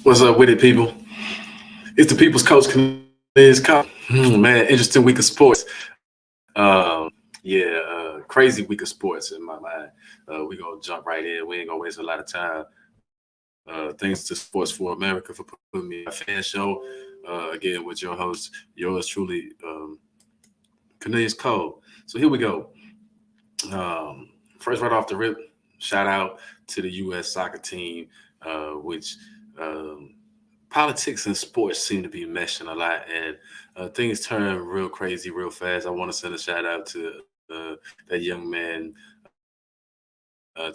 What's up with it, people? It's the People's Coach, Canadians Cup. Man, interesting week of sports. Crazy week of sports in my mind. We're going to jump right in. We ain't going to waste a lot of time. Thanks to Sports for America for putting me on a fan show. Again, with your host, yours truly, Canadians Cole. So here we go. First, right off the rip, shout out to the U.S. soccer team, which politics and sports seem to be meshing a lot, and things turn real crazy real fast. I want to send a shout out to that young man, uh,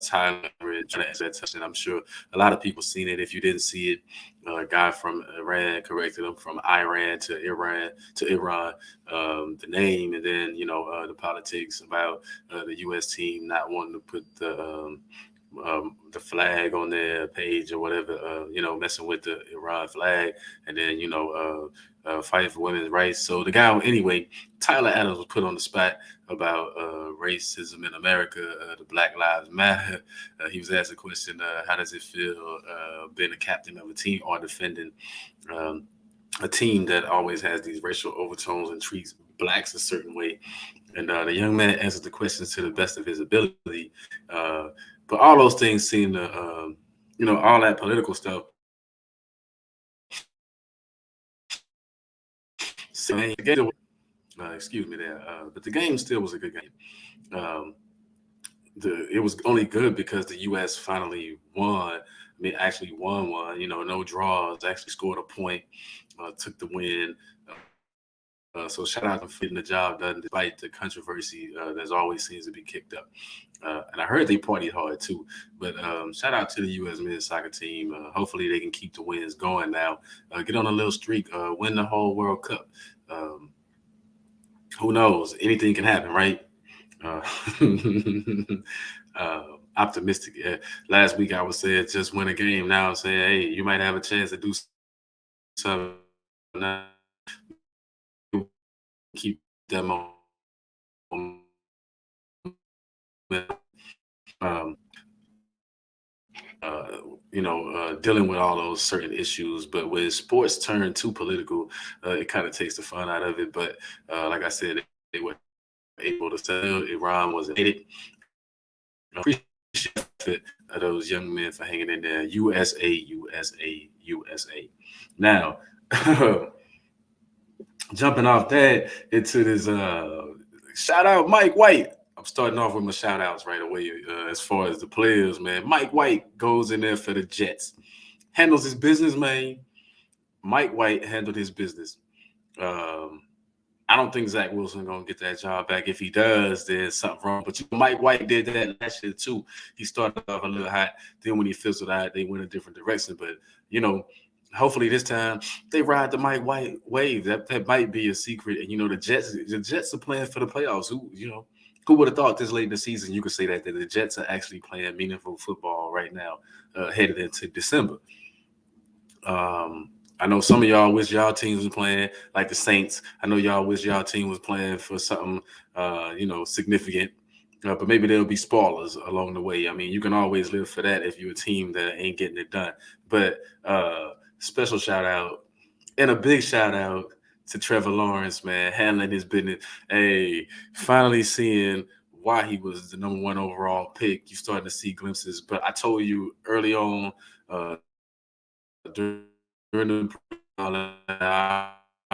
Tyler, trying to answer that touchdown. I'm sure a lot of people seen it. If you didn't see it, a guy from Iran corrected him from Iran to Iran, the name, and then the politics about the U.S. team not wanting to put the flag on their page or whatever, messing with the Iran flag, and then fighting for women's rights. So the guy, anyway, Tyler Adams was put on the spot about racism in America, the Black Lives Matter. He was asked a question: how does it feel being a captain of a team or defending um, a team that always has these racial overtones and treats blacks a certain way? And the young man answered the questions to the best of his ability. But all those things seem to, all that political stuff. Excuse me there, but the game still was a good game. It was only good because the U.S. finally won. I mean, actually won one. No draws. Actually scored a point. Took the win. So shout out to getting the job done despite the controversy that always seems to be kicked up. And I heard they partied hard too. But shout out to the U.S. men's soccer team. Hopefully they can keep the wins going now. Get on a little streak. Win the whole World Cup. Who knows? Anything can happen, right? Uh, Optimistic. Last week I was saying just win a game. Now I'm saying, hey, you might have a chance to do something. Now, keep that momentum. Um, Dealing with all those certain issues. But when sports turn too political, it kind of takes the fun out of it. But like I said, they were able to sell. Iran was invaded. I appreciate it, those young men for hanging in there. USA, USA, USA. Now, jumping off that into this shout out Mike White. I'm starting off with my shout outs right away as far as the players, man. Mike White goes in there for the Jets, handles his business, man. Mike White handled his business. I don't think Zach Wilson gonna get that job back. If he does, there's something wrong. But Mike White did that last year too. He started off a little hot. Then when he fizzled out, they went a different direction. But hopefully this time they ride the Mike White wave. That might be a secret. And the Jets are playing for the playoffs. Who would have thought this late in the season you could say that the Jets are actually playing meaningful football right now, headed into December. I know some of y'all wish y'all teams was playing like the Saints. I know y'all wish y'all team was playing for something, significant. But maybe there'll be spoilers along the way. I mean, you can always live for that if you're a team that ain't getting it done. But special shout out and a big shout out to Trevor Lawrence, man, handling his business. Hey, finally seeing why he was the number one overall pick. You're starting to see glimpses. But I told you early on during the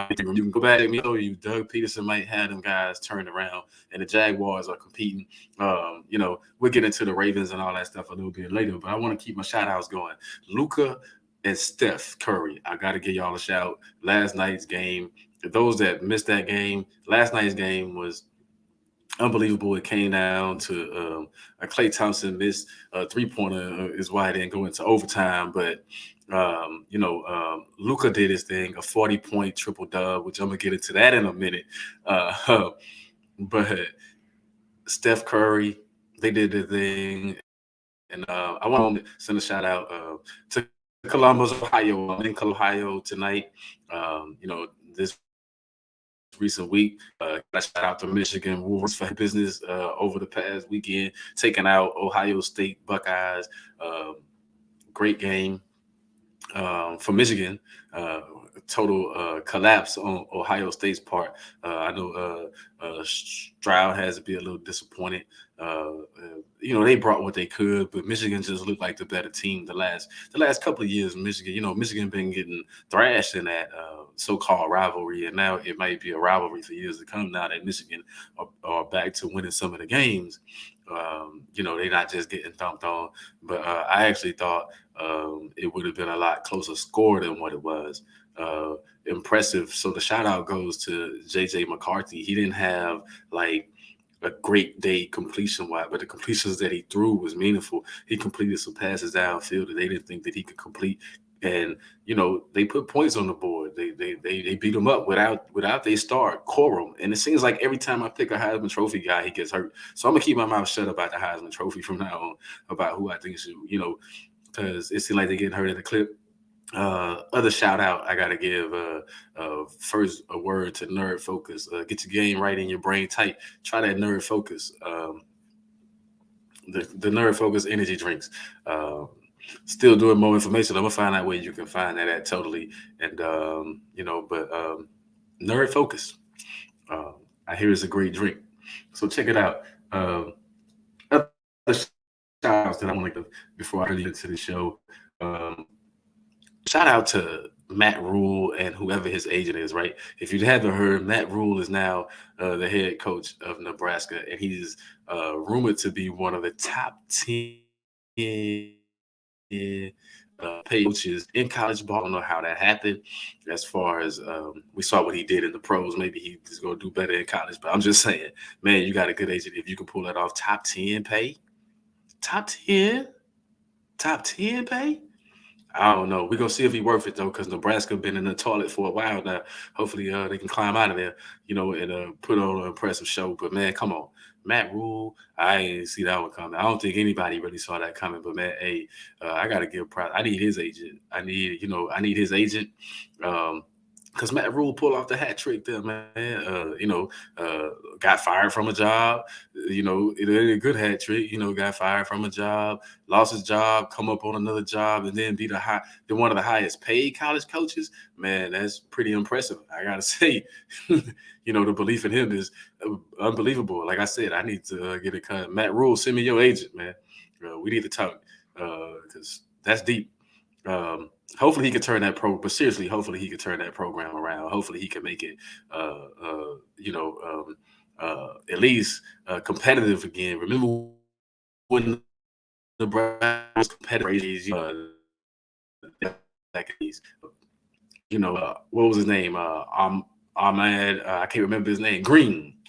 you can go back and show you Doug Peterson might have them guys turned around, and the Jaguars are competing. We'll get into the Ravens and all that stuff a little bit later, but I want to keep my shout outs going. Luka and Steph Curry, I got to give y'all a shout. Last night's game, those that missed that game, last night's game was unbelievable. It came down to a Klay Thompson missed a three-pointer is why it didn't go into overtime. But Luka did his thing, a 40-point triple dub, which I'm gonna get into that in a minute. But Steph Curry, they did their thing, and I want to send a shout out to Columbus, Ohio. I'm in Ohio tonight. This recent week. Shout out to Michigan Wolverines for business over the past weekend, taking out Ohio State Buckeyes. great game for Michigan. Uh, Total collapse on Ohio State's part. I know Stroud has to be a little disappointed. They brought what they could, but Michigan just looked like the better team the last couple of years. Michigan, Michigan been getting thrashed in that so-called rivalry, and now it might be a rivalry for years to come. Now that Michigan are back to winning some of the games, they're not just getting thumped on. But I actually thought it would have been a lot closer score than what it was. Uh, Impressive. So the shout out goes to JJ McCarthy. He didn't have like a great day completion wise, but the completions that he threw was meaningful. He completed some passes downfield that they didn't think that he could complete. And they put points on the board. They beat him up without their star Corum. And it seems like every time I pick a Heisman Trophy guy, he gets hurt. So I'm gonna keep my mouth shut about the Heisman Trophy from now on about who I think should, because it seems like they're getting hurt at the clip. Other shout out I gotta give first a word to Nerd Focus. Get your game right and your brain tight. Try that Nerd Focus. The Nerd Focus energy drinks. Still doing more information. I'm gonna find out where you can find that at totally. And Nerd Focus. Uh, I hear it's a great drink. So check it out. Other shout outs that I want to give before I really get to the show. Shout out to Matt Rule and whoever his agent is, right? If you haven't heard, Matt Rule is now the head coach of Nebraska, and he's rumored to be one of the top 10 paid coaches in college ball. I don't know how that happened. As far as we saw what he did in the pros, maybe he's going to do better in college. But I'm just saying, man, you got a good agent if you can pull that off. Top 10 pay, top 10, top 10 pay. I don't know. We're gonna see if he's worth it though, because Nebraska been in the toilet for a while now. Hopefully, they can climb out of there, and put on an impressive show. But man, come on, Matt Rule, I ain't see that one coming. I don't think anybody really saw that coming. But man, hey, I gotta give props. I need his agent. I need his agent. Because Matt Rule pulled off the hat trick there, man. Got fired from a job. It ain't a good hat trick. Got fired from a job, lost his job, come up on another job, and then be one of the highest paid college coaches. Man, that's pretty impressive. I gotta say, the belief in him is unbelievable. Like I said, I need to get a cut. Matt Rule, send me your agent, man. We need to talk because that's deep. Hopefully he could turn but seriously, hopefully he could turn that program around. Hopefully he can make it, at least competitive again. Remember when the Browns was competitive, what was his name? Ahmad, I can't remember his name.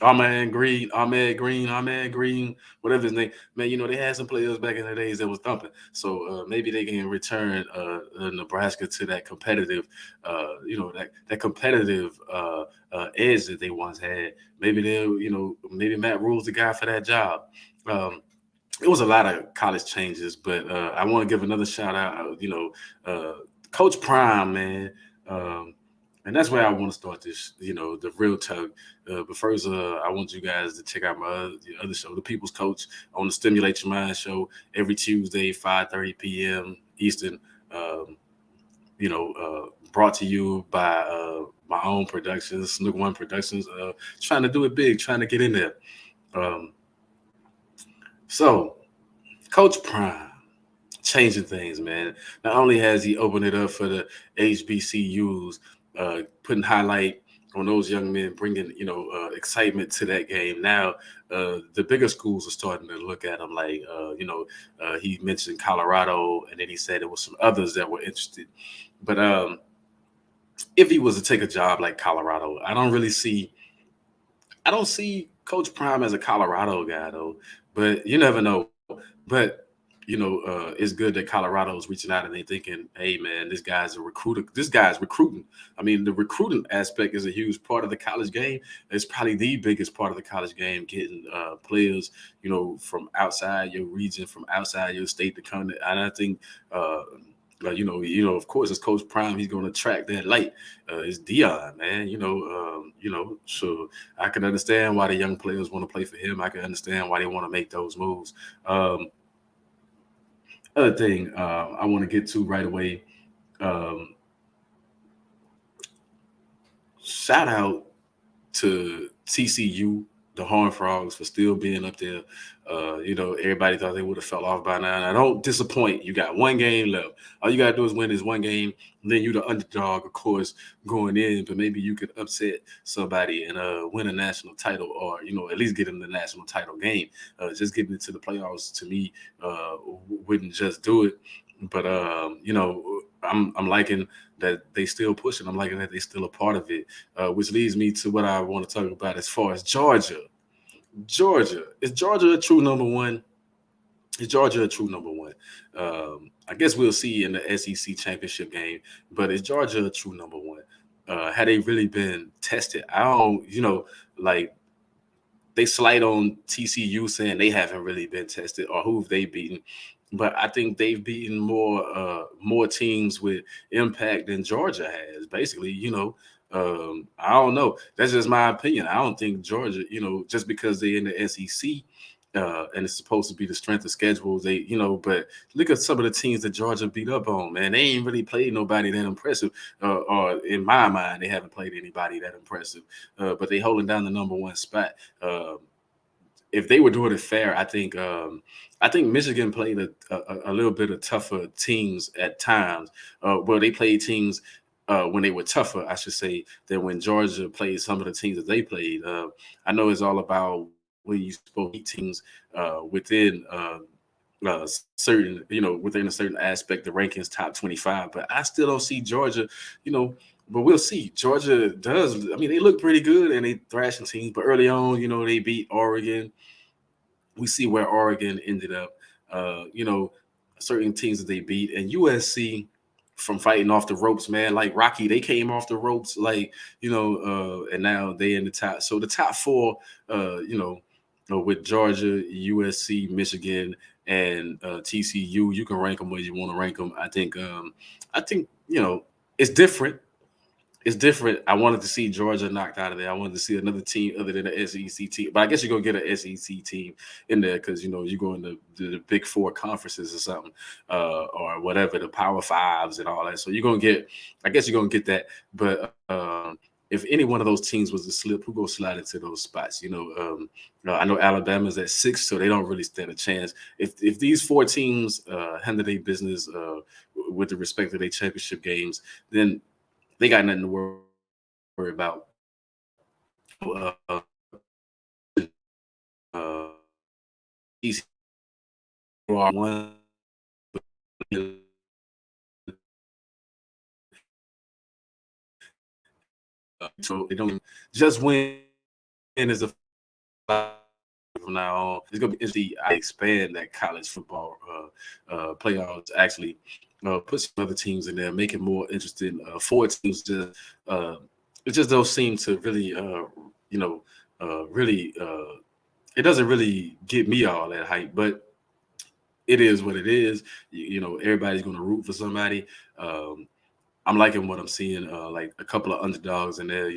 Ahmad Green, whatever his name. Man, they had some players back in the days that was thumping. So maybe they can return Nebraska to that competitive, that competitive edge that they once had. Maybe maybe Matt Rule's the guy for that job. It was a lot of college changes, but I want to give another shout out. Coach Prime, man. And that's where I want to start this, the real talk. But first, I want you guys to check out my other show, The People's Coach, on the Stimulate Your Mind show every Tuesday, 5:30 p.m. Eastern. Brought to you by my own productions, Snook One Productions. Trying to do it big, trying to get in there. So, Coach Prime, changing things, man. Not only has he opened it up for the HBCUs, putting highlight on those young men, bringing excitement to that game. Now, the bigger schools are starting to look at him like, he mentioned Colorado, and then he said there was some others that were interested. But if he was to take a job like Colorado, I don't see Coach Prime as a Colorado guy though. But you never know. But it's good that Colorado is reaching out and they thinking, hey man, this guy's a recruiter. This guy's recruiting. I mean, the recruiting aspect is a huge part of the college game. It's probably the biggest part of the college game, getting players, from outside your region, from outside your state to come. And I think, of course, as Coach Prime, he's going to attract that light. It's Dion, man. So I can understand why the young players want to play for him. I can understand why they want to make those moves. Other thing I want to get to right away. Um, Shout out to TCU, the Horned Frogs, for still being up there. Everybody thought they would have fell off by now. Now, don't disappoint. You got one game left. All you gotta do is win this one game. Then you the underdog, of course, going in. But maybe you could upset somebody and win a national title, or at least get in the national title game. Just getting into the playoffs to me wouldn't just do it. But I'm liking that they still pushing. I'm liking that they still a part of it, which leads me to what I want to talk about as far as Georgia. Georgia, is Georgia a true number one? Is Georgia a true number one? I guess we'll see in the SEC championship game. But is Georgia a true number one? Had they really been tested? I don't, like they slight on TCU saying they haven't really been tested or who have they beaten. But I think they've beaten more teams with impact than Georgia has. Basically, I don't know. That's just my opinion. I don't think Georgia, just because they're in the SEC, and it's supposed to be the strength of schedule. But look at some of the teams that Georgia beat up on. Man, they ain't really played nobody that impressive. Or in my mind, they haven't played anybody that impressive. But they holding down the number one spot. Uh, if they were doing it fair, I think Michigan played a little bit of tougher teams at times. Well, they played teams when they were tougher, I should say, than when Georgia played some of the teams that they played. I know it's all about when you supposed to beat teams within certain, within a certain aspect, the rankings top 25. But I still don't see Georgia, you know. But we'll see. Georgia does. I mean, they look pretty good and they thrashing teams. But early on, they beat Oregon. We see where Oregon ended up. Certain teams that they beat, and USC from fighting off the ropes, man. Like Rocky, they came off the ropes, and now they in the top. So the top four, with Georgia, USC, Michigan, and TCU, you can rank them where you want to rank them. I think it's different. It's different. I wanted to see Georgia knocked out of there. I wanted to see another team other than the SEC team. But I guess you're gonna get an SEC team in there because you go into the big four conferences or something, or whatever, the Power Fives and all that. So I guess you're gonna get that. But if any one of those teams was to slip, who go slide into those spots? I know Alabama's at 6, so they don't really stand a chance. If these four teams handle their business with the respect to their championship games, then they got nothing to worry about. Easy one. So they don't just win as a from now on. It's gonna be interesting. I expand that college football playoffs actually. Put some other teams in there, make it more interesting. Four teams just it just don't seem to really really it doesn't really get me all that hype, but it is what it is. Everybody's gonna root for somebody. I'm liking what I'm seeing. Like a couple of underdogs in there.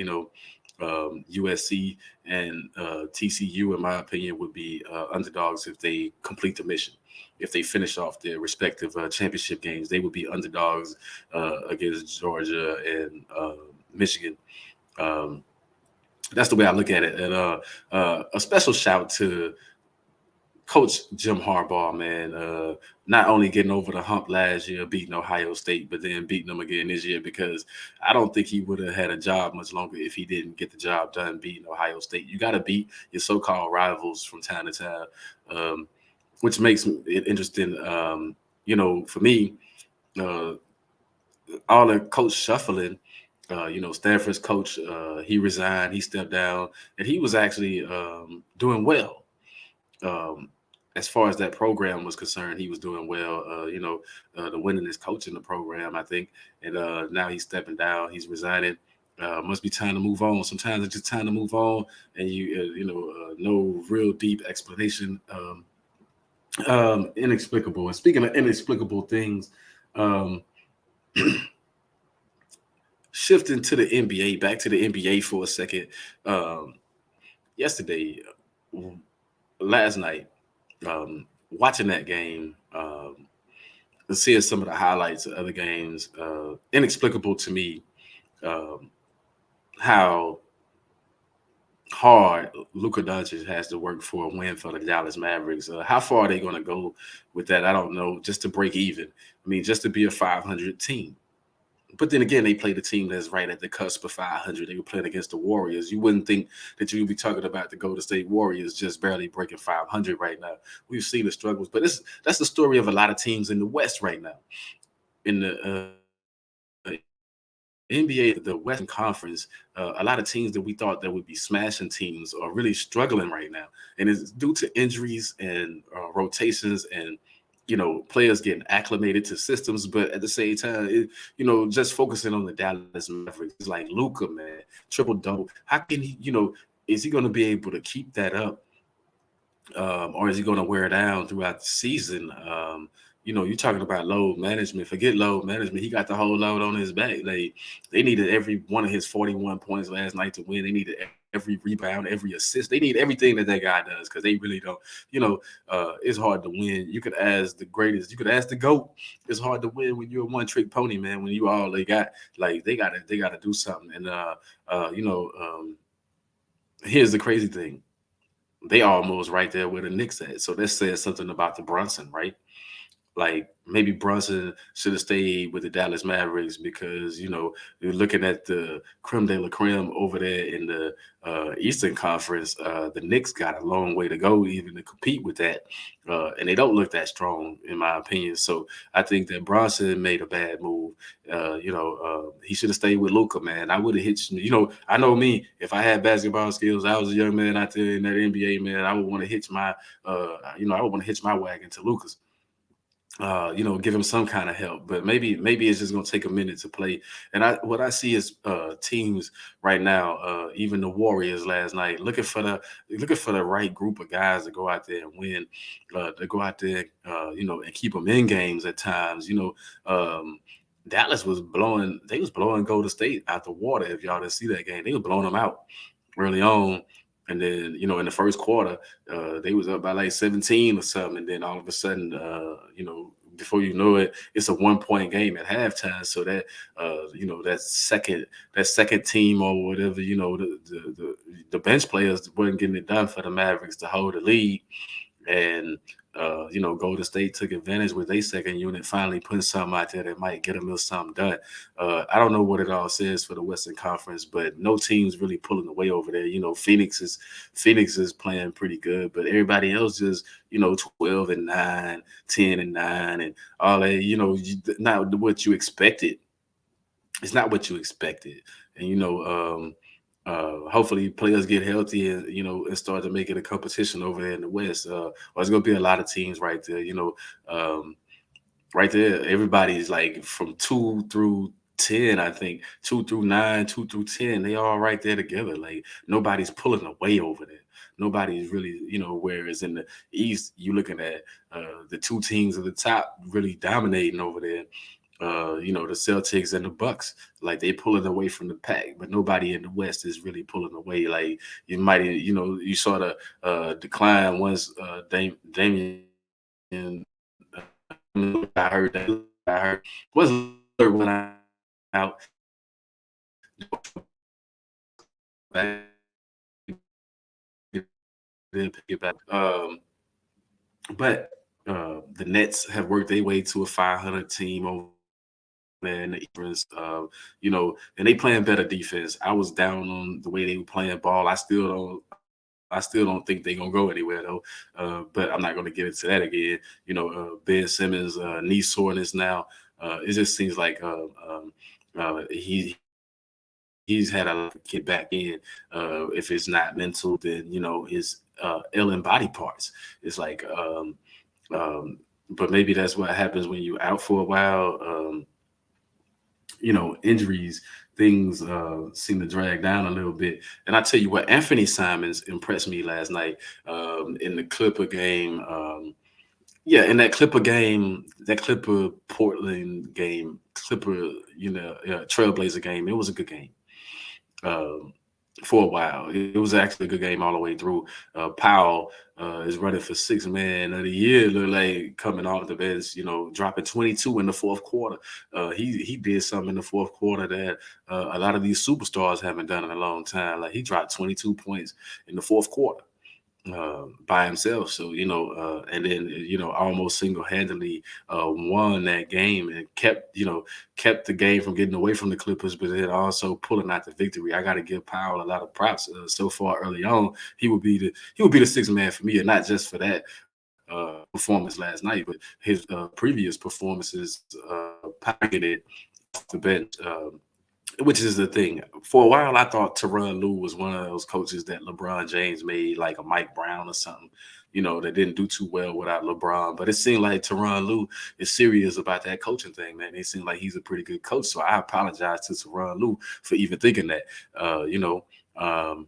USC and TCU, in my opinion, would be underdogs if they complete the mission. If they finish off their respective championship games, they would be underdogs against Georgia and Michigan. Um, that's the way I look at it. And a special shout to Coach Jim Harbaugh, man, not only getting over the hump last year, beating Ohio State, but then beating them again this year, because I don't think he would have had a job much longer if he didn't get the job done beating Ohio State. You got to beat your so-called rivals from time to time, which makes it interesting. For me, uh, all the coach shuffling. Stanford's coach, he resigned, he stepped down, and he was actually doing well. Um, as far as that program was concerned, he was doing well. The winningest coach in the program, I think, and now he's stepping down. He's resigning. Must be time to move on. Sometimes it's just time to move on, and no real deep explanation. Inexplicable. And speaking of inexplicable things, um, shifting to the NBA, back to the NBA for a second. Yesterday, last night, watching that game. seeing some of the highlights of other games, inexplicable to me, um, how hard Luka Doncic has to work for a win for the Dallas Mavericks. How far are they going to go with that? I don't know. Just to break even. I mean, just to be a 500 team. But then again, they played a team that's right at the cusp of 500. They were playing against the Warriors. You wouldn't think that you would be talking about the Golden State Warriors just barely breaking 500 right now. We've seen the struggles, but that's the story of a lot of teams in the West right now. In the NBA, the Western Conference, a lot of teams that we thought that would be smashing teams are really struggling right now, and it's due to injuries and rotations and players getting acclimated to systems. But at the same time, just focusing on the Dallas Mavericks, it's like Luka, man, triple double. How can he? Is he going to be able to keep that up? Or is he going to wear down throughout the season? You're talking about load management. Forget load management. He got the whole load on his back. They needed every one of his 41 points last night to win. They needed every rebound, every assist. They need everything that guy does because they really don't. It's hard to win. You could ask the greatest. You could ask the GOAT. It's hard to win when you're a one-trick pony, man. When you all they got, they gotta do something. And here's the crazy thing. They almost right there where the Knicks at. So that says something about the Brunson, right? Like maybe Brunson should have stayed with the Dallas Mavericks because you're looking at the creme de la creme over there in the Eastern Conference. The Knicks got a long way to go even to compete with that, and they don't look that strong in my opinion. So I think that Brunson made a bad move. He should have stayed with Luka, man. I would have hit. I know me. If I had basketball skills, I was a young man out there in that NBA, man. I would want to hitch my, I would want to hitch my wagon to Luka's. Give him some kind of help. But maybe it's just gonna take a minute to play. And what I see is teams right now, even the Warriors last night, looking for the right group of guys to go out there and win, to go out there, and keep them in games at times. Dallas was blowing Golden State out the water. If y'all didn't see that game, they were blowing them out early on. And then, in the first quarter, they was up by like 17 or something. And then all of a sudden, before you know it, it's a 1-point game at halftime. So that, that second team or whatever, the bench players wasn't getting it done for the Mavericks to hold the lead. And Golden State took advantage with their second unit, finally putting something out there that might get a little something done. I don't know what it all says for the Western Conference, but no team's really pulling away over there. Phoenix is playing pretty good, but everybody else just 12-9, 10-9, and all that. Not what you expected. It's not what you expected, and hopefully players get healthy and and start to make it a competition over there in the West. Or it's gonna be a lot of teams right there. Right there, everybody's like from 2 through 10. I think 2 through 9, 2 through 10. They all right there together. Like nobody's pulling away over there. Nobody's really, whereas in the East, you looking at the two teams at the top really dominating over there. The Celtics and the Bucks, like they pulling away from the pack, but nobody in the West is really pulling away. Like you might, you saw the decline once Damian. I heard that. I heard was when I out. Then pick it back. But the Nets have worked their way to a 500 team over there in the East. And they playing better defense. I was down on the way they were playing ball. I still don't think they're gonna go anywhere though. But I'm not gonna get into that again. Ben Simmons knee soreness now. It just seems like he's had a get back in. If it's not mental, then his ill and body parts. It's like but maybe that's what happens when you're out for a while. Injuries, things seem to drag down a little bit. And I tell you what, Anthony Simons impressed me last night in the Clipper game. In that Clipper game, that Clipper Portland game, Trailblazer game, it was a good game. For a while, it was actually a good game all the way through. Powell is running for six man of the year. Look like coming off the bench, dropping 22 in the fourth quarter. He did something in the fourth quarter that a lot of these superstars haven't done in a long time. Like he dropped 22 points in the fourth quarter by himself. So and then almost single handedly won that game and kept the game from getting away from the Clippers, but then also pulling out the victory. I got to give Powell a lot of props. So far early on, he would be the sixth man for me, and not just for that performance last night, but his previous performances pocketed off the bench. Which is the thing. For a while, I thought Tyronn Lue was one of those coaches that LeBron James made like a Mike Brown or something, that didn't do too well without LeBron. But it seemed like Tyronn Lue is serious about that coaching thing, man. It seemed like he's a pretty good coach. So I apologize to Tyronn Lue for even thinking that. Um,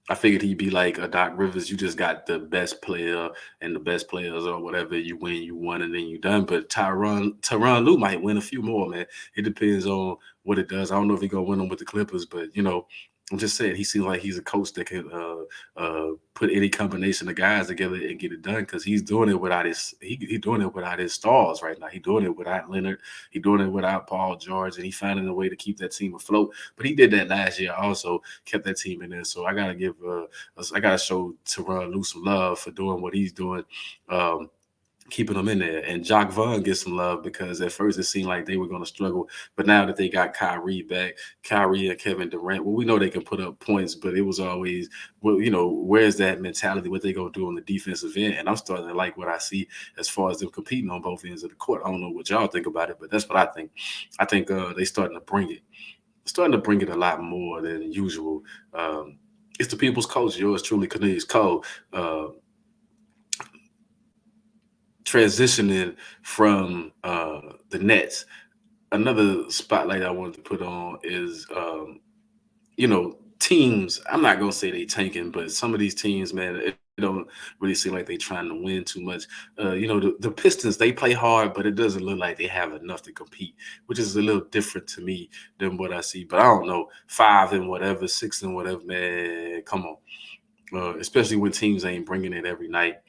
I figured he'd be like a Doc Rivers. You just got the best player and the best players or whatever. You win, you won, and then you done. But Tyronn Lue might win a few more, man. It depends on what it does. I don't know if he's gonna win them with the Clippers, but I'm just saying he seems like he's a coach that can put any combination of guys together and get it done because he's doing it without he's doing it without his stars right now. He's doing it without Leonard. He's doing it without Paul George, and he's finding a way to keep that team afloat. But he did that last year also, kept that team in there. So I gotta show Tyronn Lue some love for doing what he's doing. Keeping them in there. And Jock Vaughn gets some love because at first it seemed like they were going to struggle. But now that they got Kyrie back, Kyrie and Kevin Durant, well, we know they can put up points, but it was always, where's that mentality? What they going to do on the defensive end? And I'm starting to like what I see as far as them competing on both ends of the court. I don't know what y'all think about it, but that's what I think. I think they starting to bring it a lot more than usual. It's the people's coach, yours truly, Cornelius Cole. Transitioning from the Nets, another spotlight I wanted to put on is, teams. I'm not gonna say they tanking, but some of these teams, man, it don't really seem like they trying to win too much. The Pistons, they play hard, but it doesn't look like they have enough to compete, which is a little different to me than what I see. But I don't know, 5 and whatever, 6 and whatever, man. Come on. Especially when teams ain't bringing it every night.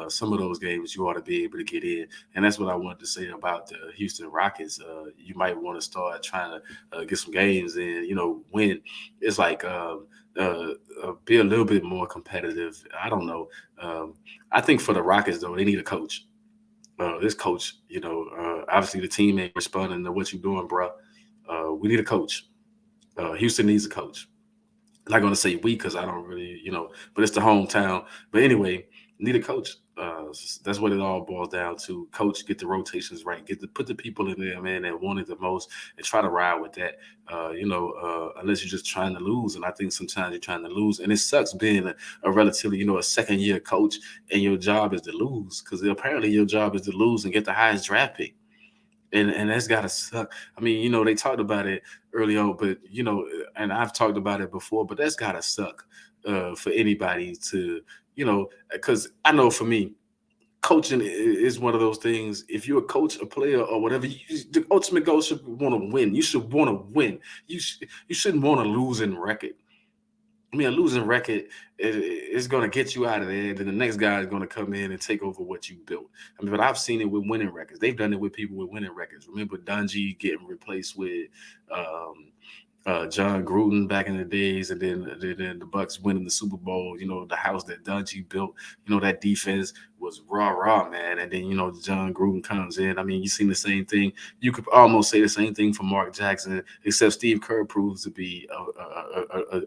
Some of those games you ought to be able to get in, and that's what I wanted to say about the Houston Rockets. You might want to start trying to get some games in, win. It's like be a little bit more competitive. I don't know. I think for the Rockets though, they need a coach. This coach, obviously the team ain't responding to what you're doing, bro. We need a coach. Houston needs a coach. I'm not going to say we because I don't really, but it's the hometown. But anyway, need a coach. That's what it all boils down to. Coach, get the rotations right. Put the people in there, man, that want it the most, and try to ride with that. Unless you're just trying to lose, and I think sometimes you're trying to lose, and it sucks being a relatively, a second year coach, and your job is to lose because apparently your job is to lose and get the highest draft pick. And that's gotta suck. I mean, they talked about it early on, but and I've talked about it before, but that's gotta suck for anybody to, because I know for me, coaching is one of those things. If you're a coach, a player, or whatever, the ultimate goal should want to win. You should want to win. You shouldn't want a losing record. I mean, a losing record is going to get you out of there. Then the next guy is going to come in and take over what you built. I mean, but I've seen it with winning records. They've done it with people with winning records. Remember Dungy getting replaced with John Gruden back in the days, and then the Bucks winning the Super Bowl. The house that Dungy built. That defense was raw, man. And then John Gruden comes in. I mean, you seen the same thing. You could almost say the same thing for Mark Jackson, except Steve Kerr proves to be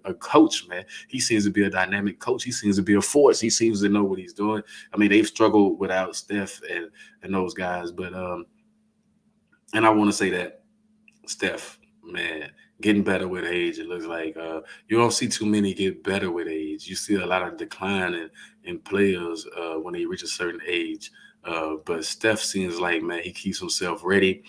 a coach, man. He seems to be a dynamic coach. He seems to be a force. He seems to know what he's doing. I mean, they've struggled without Steph and those guys, but and I want to say that Steph, man, getting better with age. It looks like you don't see too many get better with age. You see a lot of decline in players when they reach a certain age. But Steph seems like, man, he keeps himself ready.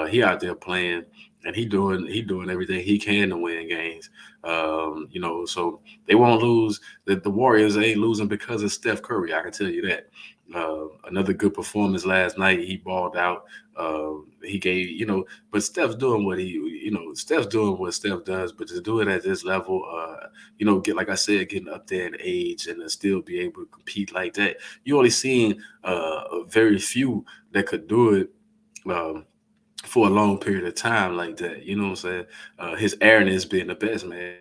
He out there playing, and he doing everything he can to win games. So they won't lose. The Warriors ain't losing because of Steph Curry. I can tell you that. Another good performance last night. He balled out. He gave, but Steph's doing what Steph does. But to do it at this level, get like I said, getting up there in age and to still be able to compete like that, you only seen very few that could do it. Um, for a long period of time like that. You know what I'm saying? His Aaron has been the best, man.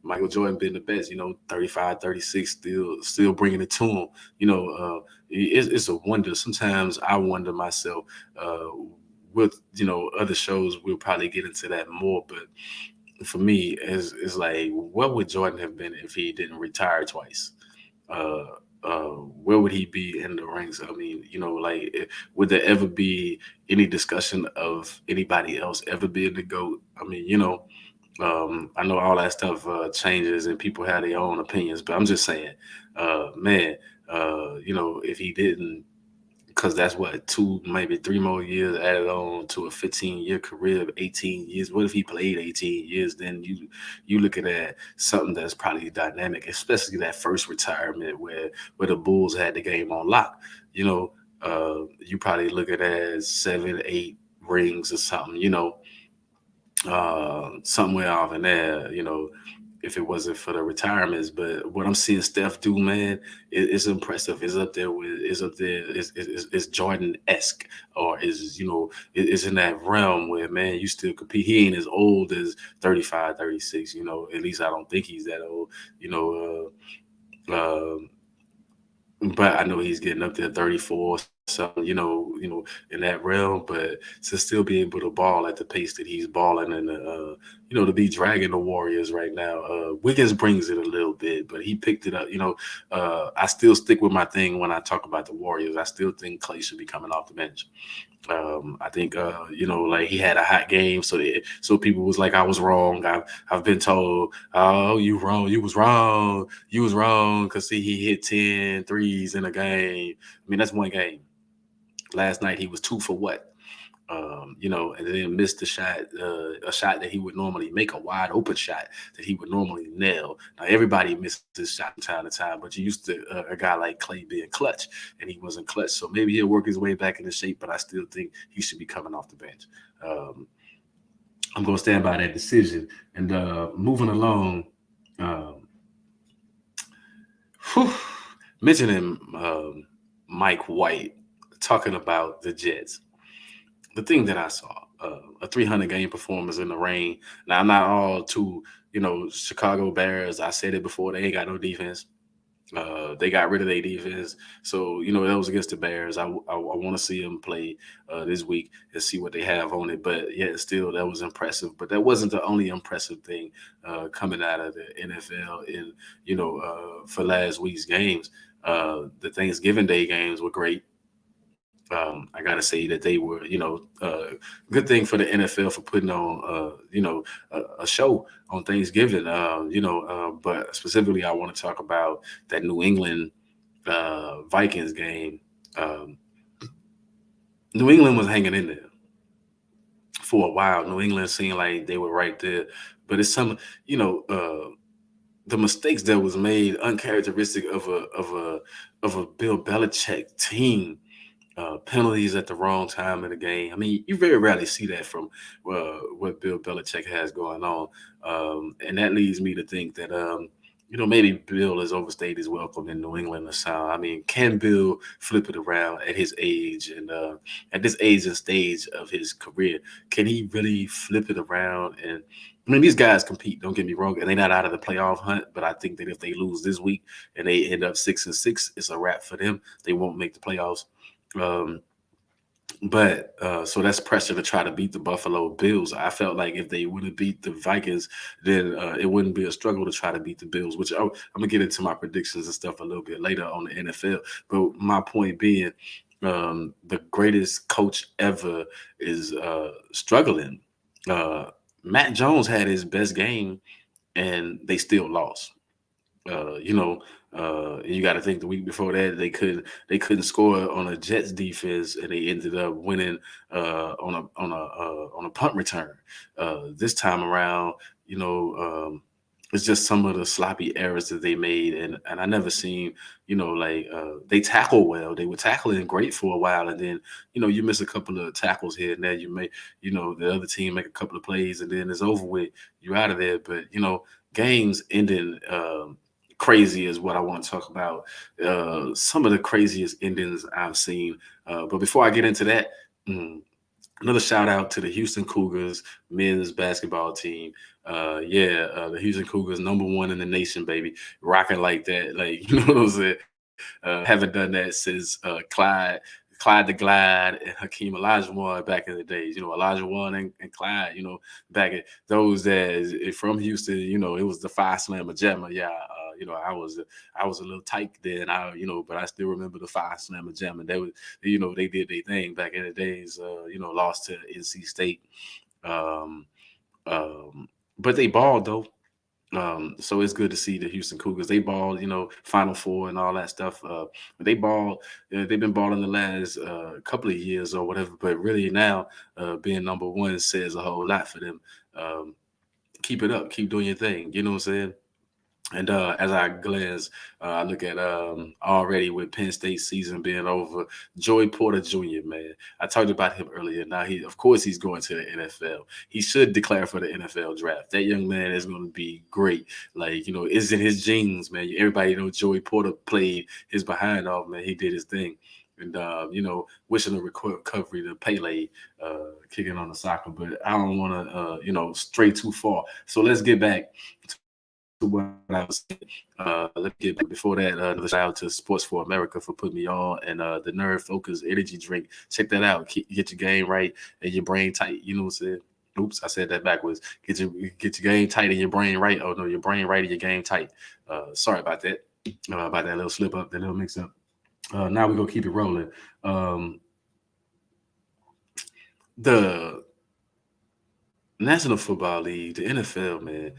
Michael Jordan been the best, 35, 36, still bringing it to him. It's a wonder. Sometimes I wonder myself, uh, with, other shows, we'll probably get into that more. But for me, it's like, what would Jordan have been if he didn't retire twice? uh, where would he be in the ranks? I mean, like, would there ever be any discussion of anybody else ever being the GOAT? I mean, I know all that stuff changes and people have their own opinions, but I'm just saying, man, if he didn't, because that's what, 2, maybe 3 more years added on to a 15-year career of 18 years. What if he played 18 years? Then you looking at something that's probably dynamic, especially that first retirement where the Bulls had the game on lock. You probably look at it as 7, 8 rings or something. Somewhere off in there. If it wasn't for the retirements. But what I'm seeing Steph do, man, is impressive. It's Jordan esque, or it's in that realm where, man, you still compete. He ain't as old as 35, 36. At least I don't think he's that old. You know, but I know he's getting up there 34 something, in that realm. But to still be able to ball at the pace that he's balling, and to be dragging the Warriors right now. Wiggins brings it a little bit, but he picked it up. I still stick with my thing when I talk about the Warriors. I still think Clay should be coming off the bench. I think like, he had a hot game, so people was like, I was wrong. I've been told, oh, you wrong, you was wrong, because see, he hit 10 threes in a game. I mean, that's one game. Last night he was 2 for what? And then missed a shot that he would normally make, a wide open shot that he would normally nail. Now, everybody misses shot from time to time, but you used to a guy like Clay being clutch, and he wasn't clutch. So maybe he'll work his way back into shape, but I still think he should be coming off the bench. Um, I'm going to stand by that decision. And moving along, um, whew, mentioning Mike White talking about the Jets. The thing that I saw, a 300 game performance in the rain. Now, I'm not all too, Chicago Bears. I said it before, they ain't got no defense. They got rid of their defense. So, that was against the Bears. I want to see them play this week and see what they have on it. But yeah, still, that was impressive. But that wasn't the only impressive thing coming out of the NFL in, for last week's games. The Thanksgiving Day games were great. I gotta say that they were, good thing for the NFL for putting on, a show on Thanksgiving. But specifically, I want to talk about that New England Vikings game. Um, New England was hanging in there for a while. New England seemed like they were right there, but it's the mistakes that was made uncharacteristic of a Bill Belichick team. Penalties at the wrong time in the game. I mean, you very rarely see that from what Bill Belichick has going on, and that leads me to think that maybe Bill has overstayed his welcome in New England or something. I mean, can Bill flip it around at his age and at this age and stage of his career? Can he really flip it around? And I mean, these guys compete. Don't get me wrong, and they're not out of the playoff hunt. But I think that if they lose this week and they end up 6-6, it's a wrap for them. They won't make the playoffs. Um, but so that's pressure to try to beat the Buffalo Bills. I felt like if they would have beat the Vikings, then it wouldn't be a struggle to try to beat the Bills, which I'm going to get into my predictions and stuff a little bit later on the NFL. But my point being, the greatest coach ever is struggling. Uh, Matt Jones had his best game and they still lost. Uh, you know, you got to think the week before that they couldn't score on a Jets defense, and they ended up winning on a punt return. This time around, you know, it's just some of the sloppy errors that they made, and I never seen, like they tackle well. They were tackling great for a while, and then you miss a couple of tackles here and there. You may, the other team make a couple of plays, and then it's over with. You're out of there. But games ending crazy is what I want to talk about. Some of the craziest endings I've seen. But before I get into that. Another shout out to the Houston Cougars men's basketball team. The Houston Cougars, #1 in the nation, baby, rocking like that. Like you know what I'm saying. Haven't done that since Clyde the Glide and Hakeem Olajuwon back in the days. Olajuwon and Clyde. Back at those days from Houston. It was the Five Slammer Jammer. Yeah. I was a little tight then. But I still remember the Five Slammer Jammer. They was, they did their thing back in the days. Lost to NC State. Um, but they balled though. So it's good to see the Houston Cougars. They ball, Final Four and all that stuff. They ball. They've been balling the last couple of years or whatever. But really now, being #1 says a whole lot for them. Keep it up. Keep doing your thing. You know what I'm saying? And as I glance, I look at already with Penn State season being over, Joey Porter Jr., man. I talked about him earlier. Now, of course, he's going to the NFL. He should declare for the NFL draft. That young man is going to be great. Like, it's in his genes, man. Everybody knows Joey Porter played his behind off, man. He did his thing. And, wishing a recovery to Pele kicking on the soccer. But I don't want to, stray too far. So let's get back to what I was saying. Let's get before that. Another shout out to Sports for America for putting me on, and the Nerd Focus Energy Drink. Check that out. Get your game right and your brain tight. You know what I'm saying? Oops, I said that backwards. Get your game tight and your brain right. Oh no, your brain right and your game tight. Sorry about that. About that little slip up, that little mix up. Now we're gonna keep it rolling. The National Football League, the NFL, man,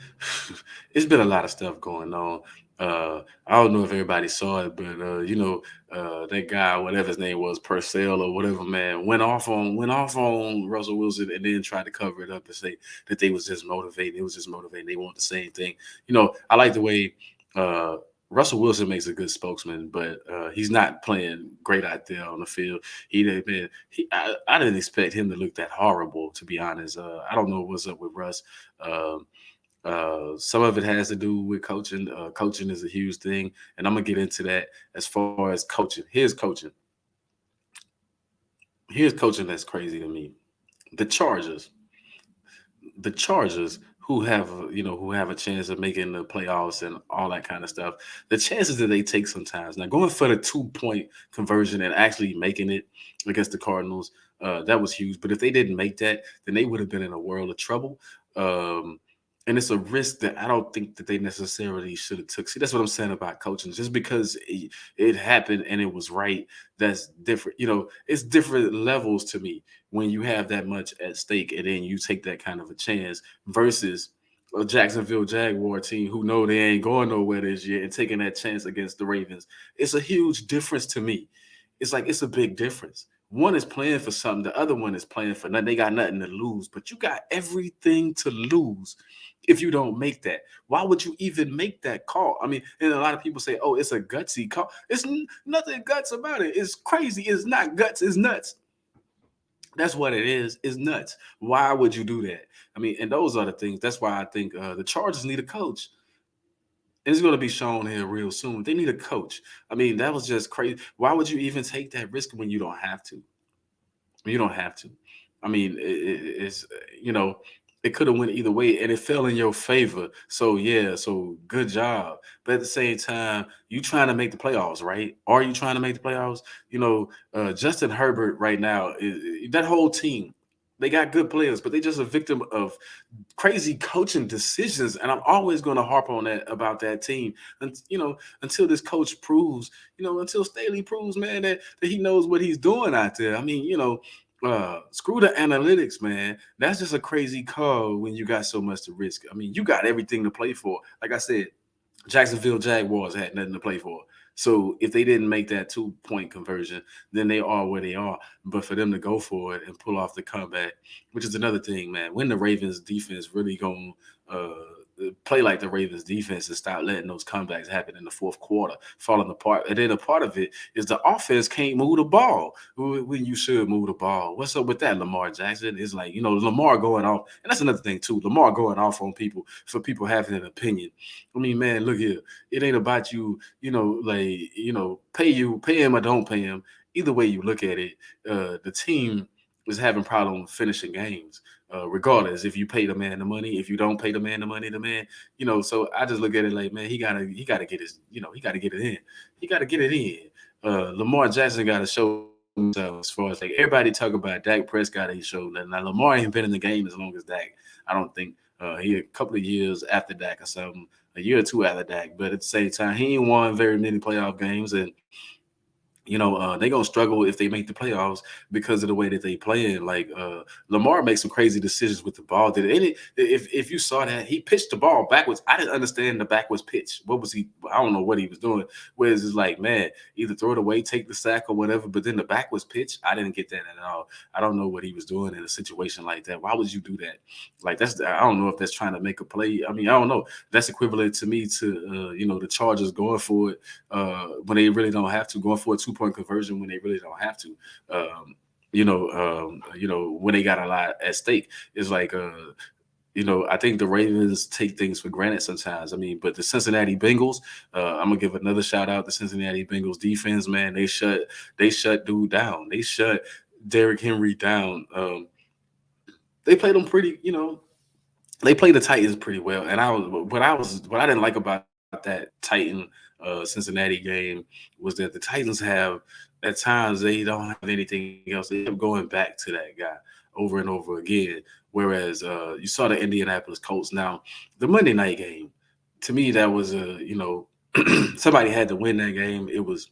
it's been a lot of stuff going on. I don't know if everybody saw it, but that guy, whatever his name was, Purcell or whatever, man, went off on Russell Wilson and then tried to cover it up and say that they was just motivating. It was just motivating. They want the same thing. I like the way uh, Russell Wilson makes a good spokesman, but he's not playing great out there on the field. I didn't expect him to look that horrible, to be honest. I don't know what's up with Russ. Um, some of it has to do with coaching. Coaching is a huge thing, and I'm gonna get into that as far as coaching. Here's coaching that's crazy to me. The Chargers. The Chargers, who have a chance of making the playoffs and all that kind of stuff, the chances that they take sometimes. Now going for the 2-point conversion and actually making it against the Cardinals, that was huge. But if they didn't make that, then they would have been in a world of trouble. Um, and it's a risk that I don't think that they necessarily should have took. See, that's what I'm saying about coaching. Just because it happened and it was right, that's different. It's different levels to me when you have that much at stake and then you take that kind of a chance versus a Jacksonville Jaguar team who know they ain't going nowhere this year and taking that chance against the Ravens. It's a huge difference to me. It's a big difference. One is playing for something, the other one is playing for nothing. They got nothing to lose, but you got everything to lose if you don't make that. Why would you even make that call? I mean, and a lot of people say, oh, it's a gutsy call. It's nothing guts about it. It's crazy. It's not guts. It's nuts. That's what it is. It's nuts. Why would you do that? I mean, and those are the things. That's why I think the Chargers need a coach. It's going to be shown here real soon. They need a coach. I mean, that was just crazy. Why would you even take that risk when you don't have to? You don't have to. I mean, it's it could have went either way, and it fell in your favor. So yeah, so good job. But at the same time, you trying to make the playoffs, right? Are you trying to make the playoffs? Justin Herbert right now, that whole team, they got good players, but they just a victim of crazy coaching decisions. And I'm always going to harp on that about that team. And until this coach proves, until Staley proves, man, that he knows what he's doing out there. I mean, screw the analytics, man. That's just a crazy call when you got so much to risk. I mean, you got everything to play for. Like I said, Jacksonville Jaguars had nothing to play for. So if they didn't make that 2-point conversion, then they are where they are. But for them to go for it and pull off the comeback, which is another thing, man. When the Ravens defense really going to play like the Ravens defense and stop letting those comebacks happen in the fourth quarter, falling apart. And then a part of it is the offense can't move the ball when you should move the ball. What's up with that, Lamar Jackson? It's like, Lamar going off. And that's another thing, too. Lamar going off on people for people having an opinion. I mean, man, look here. It ain't about you, pay him or don't pay him. Either way you look at it, the team is having problems finishing games. Regardless if you pay the man the money, if you don't pay the man the money, the man, So I just look at it like, man, he gotta get he gotta get it in. He gotta get it in. Lamar Jackson gotta show himself as far as like everybody talk about Dak Prescott ain't showed nothing. Now Lamar ain't been in the game as long as Dak. I don't think he a couple of years after Dak or something, a year or two after Dak, but at the same time, he ain't won very many playoff games, and they're gonna struggle if they make the playoffs because of the way that they play. And like Lamar makes some crazy decisions with the ball. Did any if you saw that he pitched the ball backwards? I didn't understand the backwards pitch. What was he? I don't know what he was doing. Whereas it's like, man, either throw it away, take the sack, or whatever. But then the backwards pitch, I didn't get that at all. I don't know what he was doing in a situation like that. Why would you do that? Like I don't know if that's trying to make a play. I mean, I don't know. That's equivalent to me to the Chargers going for it when they really don't have to, going for a 2-point conversion when they really don't have to. When they got a lot at stake. It's like I think the Ravens take things for granted sometimes. I mean, but the Cincinnati Bengals, I'm gonna give another shout out. The Cincinnati Bengals defense, man, they shut dude down. They shut Derrick Henry down. They played them pretty, they played the Titans pretty well. And what I didn't like about that Titan Cincinnati game was that the Titans have at times they don't have anything else. They kept going back to that guy over and over again. Whereas you saw the Indianapolis Colts. Now the Monday night game, to me that was somebody had to win that game. It was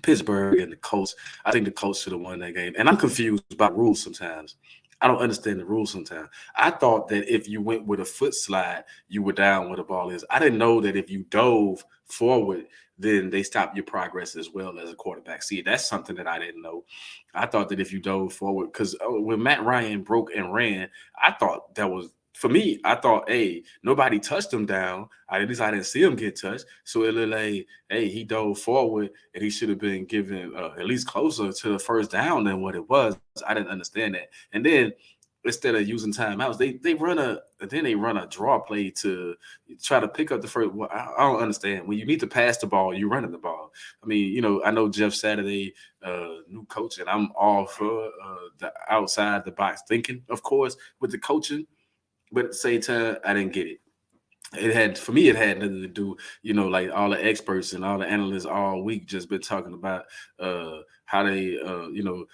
Pittsburgh and the Colts. I think the Colts should have won that game. And I'm confused by rules sometimes. I don't understand the rules sometimes. I thought that if you went with a foot slide, you were down where the ball is. I didn't know that if you dove forward, then they stopped your progress as well as a quarterback. See, that's something that I didn't know. I thought that if you dove forward, because when Matt Ryan broke and ran, I thought that was for me. I thought, hey, nobody touched him down. At least I didn't see him get touched. So it looked like, hey, he dove forward and he should have been given at least closer to the first down than what it was. I didn't understand that. And then instead of using timeouts, they run a draw play to try to pick up the first. Well, I don't understand. When you need to pass the ball, you're running the ball. I mean, I know Jeff Saturday, new coach, and I'm all for the outside the box thinking, of course, with the coaching. But at the same time, I didn't get it. For me, it had nothing to do, like all the experts and all the analysts all week just been talking about how they, the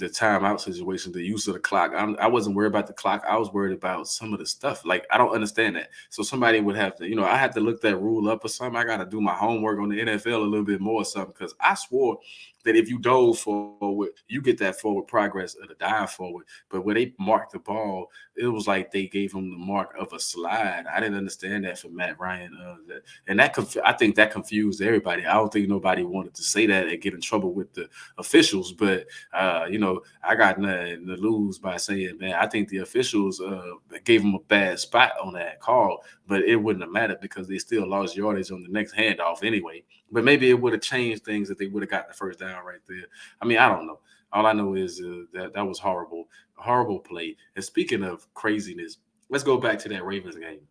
timeout situation, the use of the clock. I wasn't worried about the clock. I was worried about some of the stuff. Like, I don't understand that. So somebody would have to, I had to look that rule up or something. I got to do my homework on the NFL a little bit more or something, because I swore that if you dove forward, you get that forward progress of the dive forward. But when they marked the ball, it was like they gave him the mark of a slide. I didn't understand that for Matt Ryan. I think that confused everybody. I don't think nobody wanted to say that and get in trouble with the officials. But, I got nothing to lose by saying, man, I think the officials gave him a bad spot on that call. But it wouldn't have mattered because they still lost yardage on the next handoff anyway. But maybe it would have changed things if they would have got the first down right there. I mean, I don't know. All I know is that was horrible, horrible play. And speaking of craziness, let's go back to that Ravens game.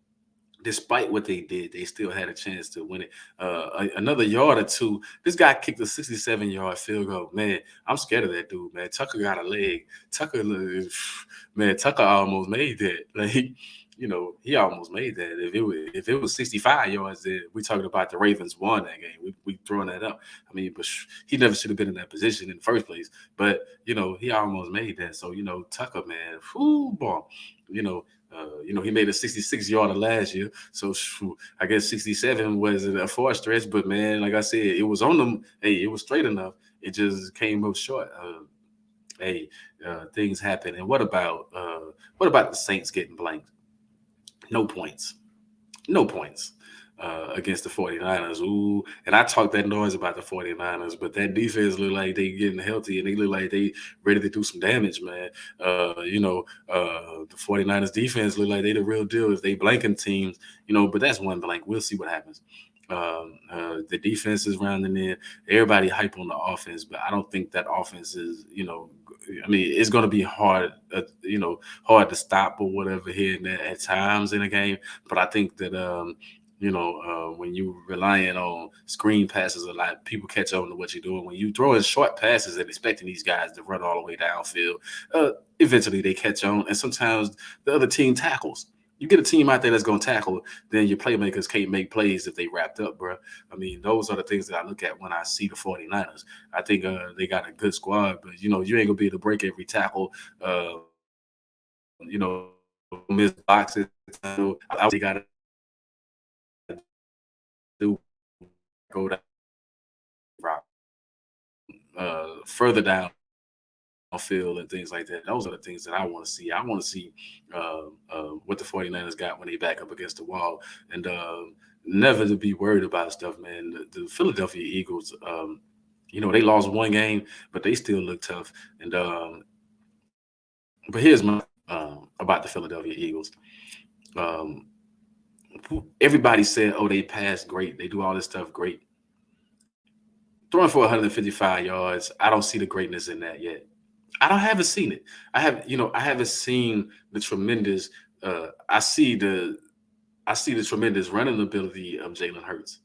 Despite what they did, they still had a chance to win it. Another yard or two. This guy kicked a 67-yard field goal. Man, I'm scared of that dude, man. Tucker got a leg. Tucker almost made that. Like, he almost made that. If it was 65 yards, then we talking about the Ravens won that game. We throwing that up. I mean, but he never should have been in that position in the first place. But he almost made that. So Tucker, man, ball. He made a 66-yarder last year. So I guess 67 was a far stretch. But man, like I said, it was on them. Hey, it was straight enough. It just came up short. Things happen. And what about the Saints getting blanked? No points. No points. against the 49ers. Ooh, and I talk that noise about the 49ers, but that defense look like they getting healthy and they look like they ready to do some damage, man. The 49ers defense look like they the real deal if they blanking teams, but that's one blank. We'll see what happens. The defense is rounding in. Everybody hype on the offense, but I don't think that offense is, I mean, it's going to be hard, hard to stop or whatever here and there at times in a game. But I think that, when you relying on screen passes a lot, people catch on to what you're doing. When you throw in short passes and expecting these guys to run all the way downfield, eventually they catch on, and sometimes the other team tackles. You get a team out there that's going to tackle, then your playmakers can't make plays if they wrapped up, bro. I mean, those are the things that I look at when I see the 49ers. I think they got a good squad, but, you ain't going to be able to break every tackle, miss boxes. They got to do go down, further down field and things like that. Those are the things that I want to see. I want to see what the 49ers got when they back up against the wall, and never to be worried about stuff, man. The Philadelphia Eagles, they lost one game, but they still look tough. And but here's my about the Philadelphia Eagles. Um, Everybody said, "Oh, they pass great. They do all this stuff great." Throwing for 155 yards, I don't see the greatness in that yet. Haven't seen it. I haven't seen the tremendous. I see the tremendous running ability of Jalen Hurts.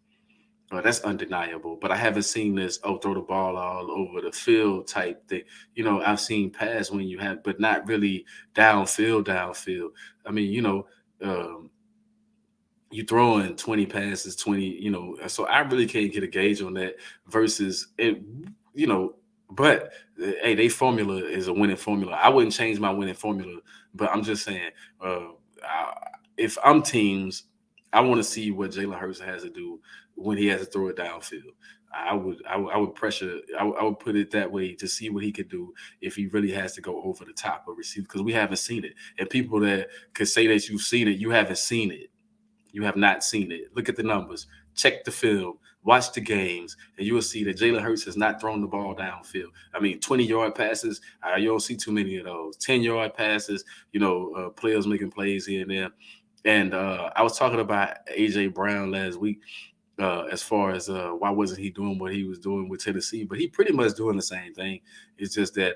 That's undeniable. But I haven't seen this, throw the ball all over the field type thing. I've seen pass when you have, but not really downfield. I mean, um, you throwing 20 passes, 20, so I really can't get a gauge on that versus it, you know, but hey, they formula is a winning formula. I wouldn't change my winning formula, but I'm just saying, uh, I, if I'm teams, I want to see what Jalen Hurts has to do when he has to throw it downfield. I would pressure. I would put it that way to see what he could do if he really has to go over the top of receiver because we haven't seen it. And people that could say that you've seen it, you haven't seen it. You have not seen it. Look at the numbers. Check the film. Watch the games, and you will see that Jalen Hurts has not thrown the ball downfield. I mean, 20-yard passes, you don't see too many of those. 10-yard passes, players making plays here and there. And I was talking about A.J. Brown last week as far as why wasn't he doing what he was doing with Tennessee, but he pretty much doing the same thing. It's just that,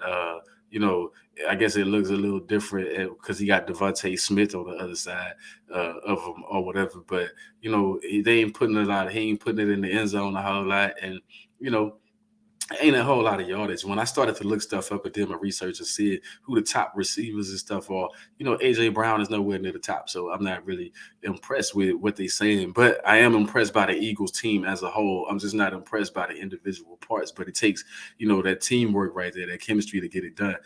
you know, I guess it looks a little different because he got Devontae Smith on the other side of him or whatever. But they ain't putting a lot. He ain't putting it in the end zone a whole lot, and you know, ain't a whole lot of yardage. When I started to look stuff up and did my research and see who the top receivers and stuff are, AJ Brown is nowhere near the top. So I'm not really impressed with what they're saying. But I am impressed by the Eagles team as a whole. I'm just not impressed by the individual parts. But it takes, that teamwork right there, that chemistry to get it done.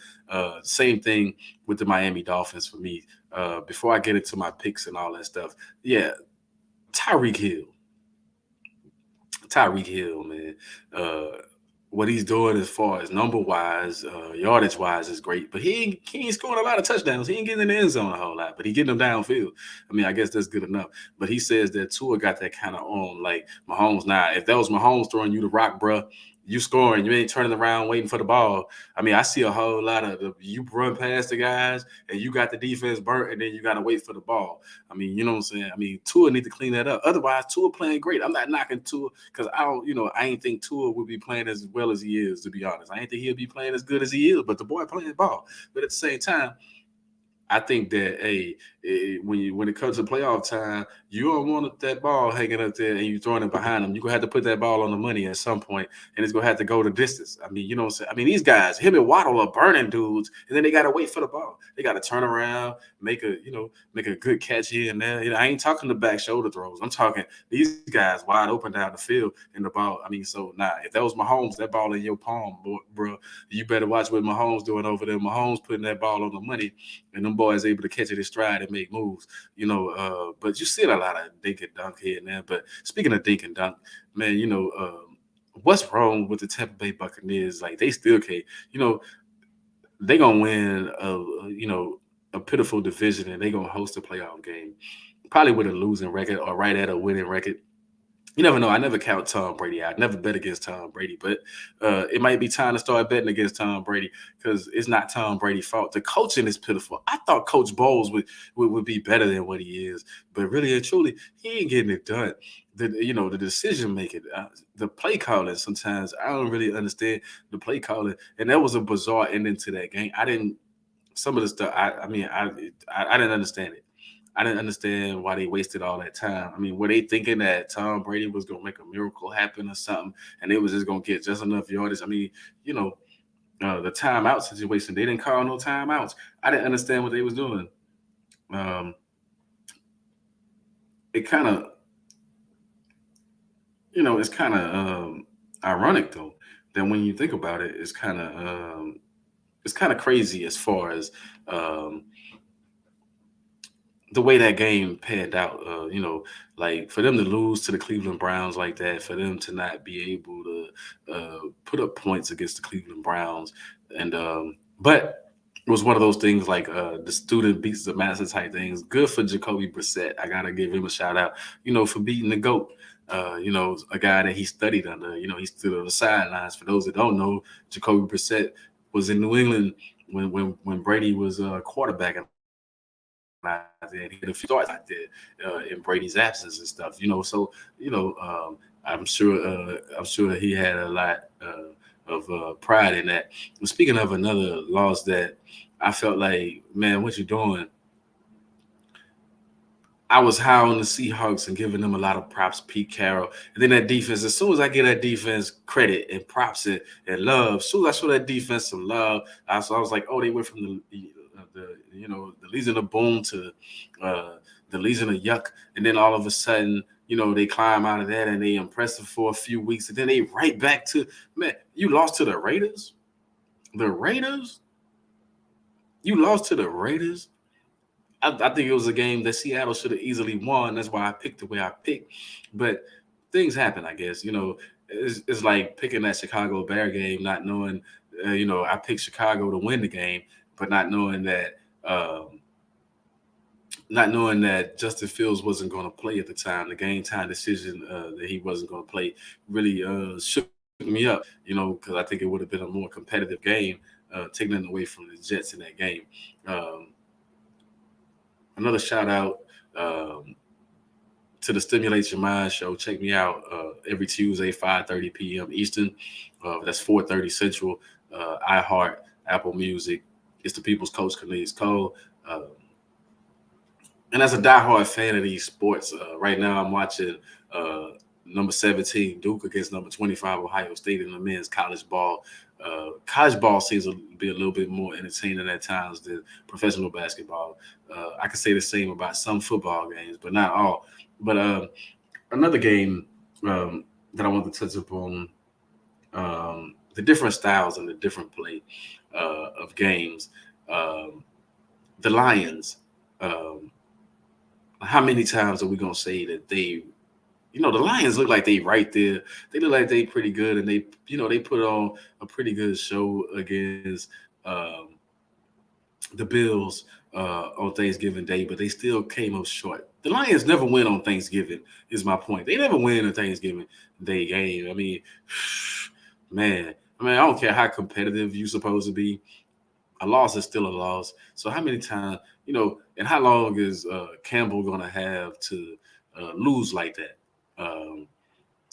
Same thing with the Miami Dolphins for me. Before I get into my picks and all that stuff, yeah, Tyreek Hill. Tyreek Hill, man. What he's doing as far as number wise, yardage wise is great, but he ain't scoring a lot of touchdowns. He ain't getting in the end zone a whole lot, but he getting them downfield. I mean, I guess that's good enough. But he says that Tua got that kind of on like Mahomes. Now, if that was Mahomes throwing you the rock, bruh, you scoring, you ain't turning around waiting for the ball. I mean, I see a whole lot of you run past the guys and you got the defense burnt, and then you got to wait for the ball. I mean, you know what I'm saying? I mean, Tua need to clean that up. Otherwise, Tua playing great. I'm not knocking Tua because I ain't think Tua would be playing as well as he is, to be honest. I ain't think he'll be playing as good as he is, but the boy playing ball. But at the same time, I think that when it comes to playoff time, you don't want that ball hanging up there and you throwing it behind them. You're gonna have to put that ball on the money at some point, and it's gonna have to go the distance. I mean, you know what I'm saying? I mean, these guys, him and Waddle are burning dudes, and then they gotta wait for the ball. They gotta turn around, make a good catch here and there. I ain't talking the back shoulder throws. I'm talking these guys wide open down the field and the ball. I mean, so now if that was Mahomes, that ball in your palm, bro, you better watch what Mahomes doing over there. Mahomes putting that ball on the money, and them boys able to catch it in stride and make moves. But you see a lot of dink and dunk here and there. But speaking of dink and dunk, man, what's wrong with the Tampa Bay Buccaneers? Like they still can't, they gonna win a pitiful division and they gonna host a playoff game. probably with a losing record or right at a winning record. You never know. I never count Tom Brady out. I never bet against Tom Brady, but it might be time to start betting against Tom Brady because it's not Tom Brady's fault. The coaching is pitiful. I thought Coach Bowles would be better than what he is, but really and truly, he ain't getting it done. The decision making, the play calling. Sometimes I don't really understand the play calling, and that was a bizarre ending to that game. I didn't some of the stuff. I didn't understand it. I didn't understand why they wasted all that time. I mean, were they thinking that Tom Brady was gonna make a miracle happen or something, and it was just gonna get just enough yardage? I mean, you know, the timeout situation. They didn't call no timeouts. I didn't understand what they was doing. Um, it kind of, it's kind of ironic though that when you think about it, it's kind of crazy as far as um, the way that game panned out, like for them to lose to the Cleveland Browns like that, for them to not be able to put up points against the Cleveland Browns, and but it was one of those things like the student beats the master type things. Good for Jacoby Brissett. I gotta give him a shout out, for beating the goat. A guy that he studied under. He stood on the sidelines. For those that don't know, Jacoby Brissett was in New England when Brady was quarterback, out there. And he had a few starts out there in Brady's absence and stuff. So I'm sure he had a lot of pride in that. And speaking of another loss that I felt like, man, what you doing? I was high on the Seahawks and giving them a lot of props, Pete Carroll. And then that defense, as soon as I give that defense credit and props and love, as soon as I show that defense some love, I was like, oh, they went from the Legion of Boom to uh, the Legion of Yuck. And then all of a sudden, they climb out of that and they impressive for a few weeks. And then they right back to, man, you lost to the Raiders? The Raiders? You lost to the Raiders? I think it was a game that Seattle should have easily won. That's why I picked the way I picked. But things happen, I guess. It's like picking that Chicago Bear game, not knowing, I picked Chicago to win the game, but um, not knowing that Justin Fields wasn't going to play at the time. The game time decision that he wasn't going to play really shook me up, because I think it would have been a more competitive game, taking it away from the Jets in that game. Um, Another shout out to the Stimulate Your Mind show. Check me out every Tuesday, 5:30 p.m. Eastern. That's 4:30 Central. iHeart, Apple Music. It's the People's Coach, Cornelius Cole. And as a diehard fan of these sports, right now I'm watching number 17 Duke against number 25 Ohio State in the men's college ball. College ball seems to be a little bit more entertaining at times than professional basketball. I can say the same about some football games, but not all. But another game that I want to touch upon, the different styles and the different play of games. Um, the Lions. Um, how many times are we gonna say that the Lions look like they right there. They look like they pretty good, and they put on a pretty good show against the Bills on Thanksgiving Day, but they still came up short. The Lions never win on Thanksgiving, is my point. They never win a Thanksgiving Day game. I mean, man, I don't care how competitive you're supposed to be. A loss is still a loss. So how many times, and how long is Campbell gonna have to lose like that? Um,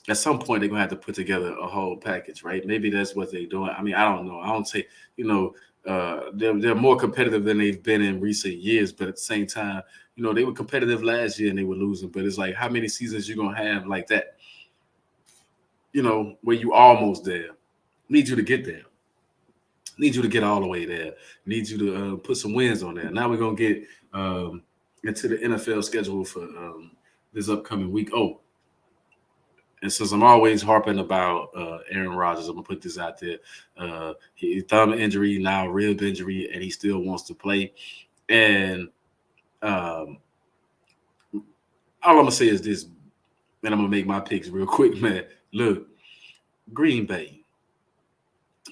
at some point, they're gonna have to put together a whole package, right? Maybe that's what they're doing. I mean, I don't know. I don't say, they're more competitive than they've been in recent years, but at the same time, they were competitive last year and they were losing. But it's like, how many seasons you gonna have like that? Where you almost there. Need you to get there. Need you to get all the way there. Need you to put some wins on there. Now we're gonna get into the NFL schedule for this upcoming week. Oh, and since I'm always harping about Aaron Rodgers, I'm gonna put this out there. Thumb injury, now rib injury, and he still wants to play. And um, all I'm gonna say is this, and I'm gonna make my picks real quick, man. Look, Green Bay,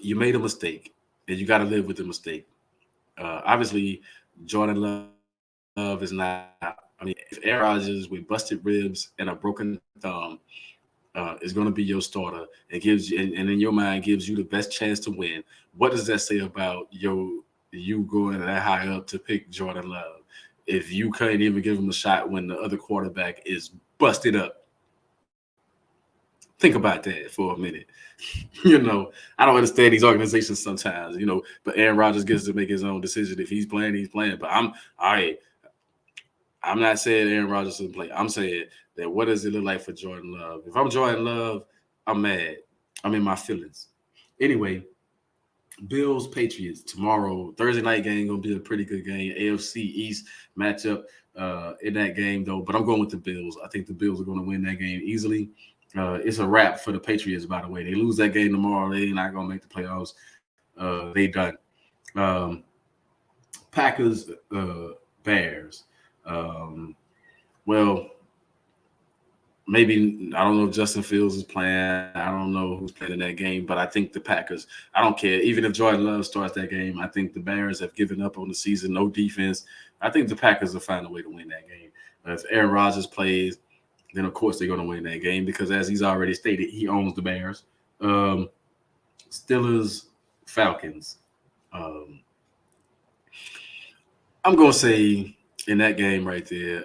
you made a mistake, and you got to live with the mistake. Obviously, Jordan Love is not a I mean, if Aaron Rodgers with busted ribs and a broken thumb is going to be your starter and gives you, and in your mind gives you the best chance to win, what does that say about you going that high up to pick Jordan Love? If you couldn't even give him a shot when the other quarterback is busted up, think about that for a minute. I don't understand these organizations sometimes, but Aaron Rodgers gets to make his own decision. If he's playing, he's playing. But I'm not saying Aaron Rodgers doesn't play. I'm saying that what does it look like for Jordan Love? If I'm Jordan Love, I'm mad. I'm in my feelings. Anyway, Bills Patriots tomorrow, Thursday night game, gonna be a pretty good game. AFC East matchup in that game though, but I'm going with the Bills. I think the Bills are going to win that game easily. It's a wrap for the Patriots, by the way. They lose that game tomorrow, they're not gonna make the playoffs. They done. Um, Packers, Bears. Um, well, maybe I don't know if Justin Fields is playing. I don't know who's playing in that game, but I think the Packers. I don't care. Even if Jordan Love starts that game, I think the Bears have given up on the season. No defense. I think the Packers will find a way to win that game. If Aaron Rodgers plays, then of course they're going to win that game because, as he's already stated, he owns the Bears. Um, Steelers, Falcons. Um, I'm going to say in that game right there.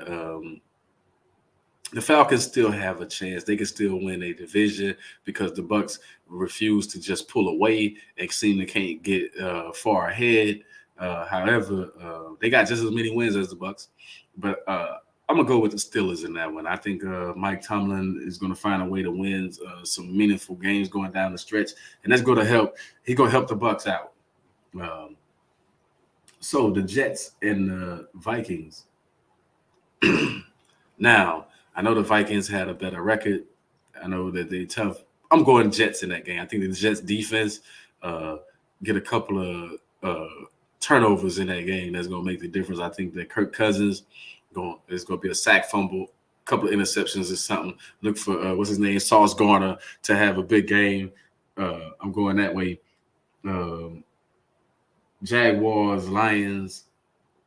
The Falcons still have a chance. They can still win a division because the Bucks refuse to just pull away and seem to can't get far ahead. However, they got just as many wins as the Bucks, but I'm gonna go with the Steelers in that one. I think Mike Tomlin is going to find a way to win some meaningful games going down the stretch, and that's going to help. He's going to help the Bucks out. Um, so the Jets and the Vikings. Now, I know the Vikings had a better record. I know that they tough. I'm going Jets in that game. I think the Jets defense uh, get a couple of turnovers in that game. That's going to make the difference. I think that Kirk Cousins is going to be a sack fumble, a couple of interceptions or something. Look for what's his name, Sauce Garner, to have a big game. I'm going that way. Um, Jaguars, Lions.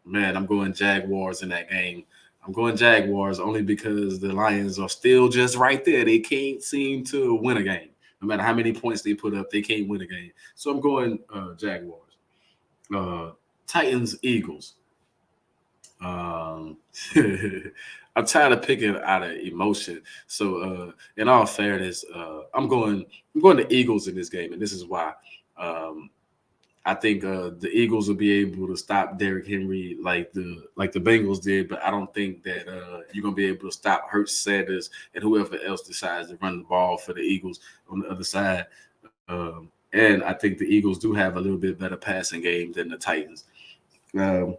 Man, I'm going Jaguars in that game. I'm going Jaguars only because the Lions are still just right there. They can't seem to win a game. No matter how many points they put up, they can't win a game. So I'm going Jaguars. Titans, Eagles. Um, I'm tired of picking out of emotion. So, in all fairness, I'm going to Eagles in this game, and this is why. Um, I think the Eagles will be able to stop Derrick Henry like the Bengals did, but I don't think that you're gonna be able to stop Hurts, Sanders, and whoever else decides to run the ball for the Eagles on the other side. And I think the Eagles do have a little bit better passing game than the Titans. Um,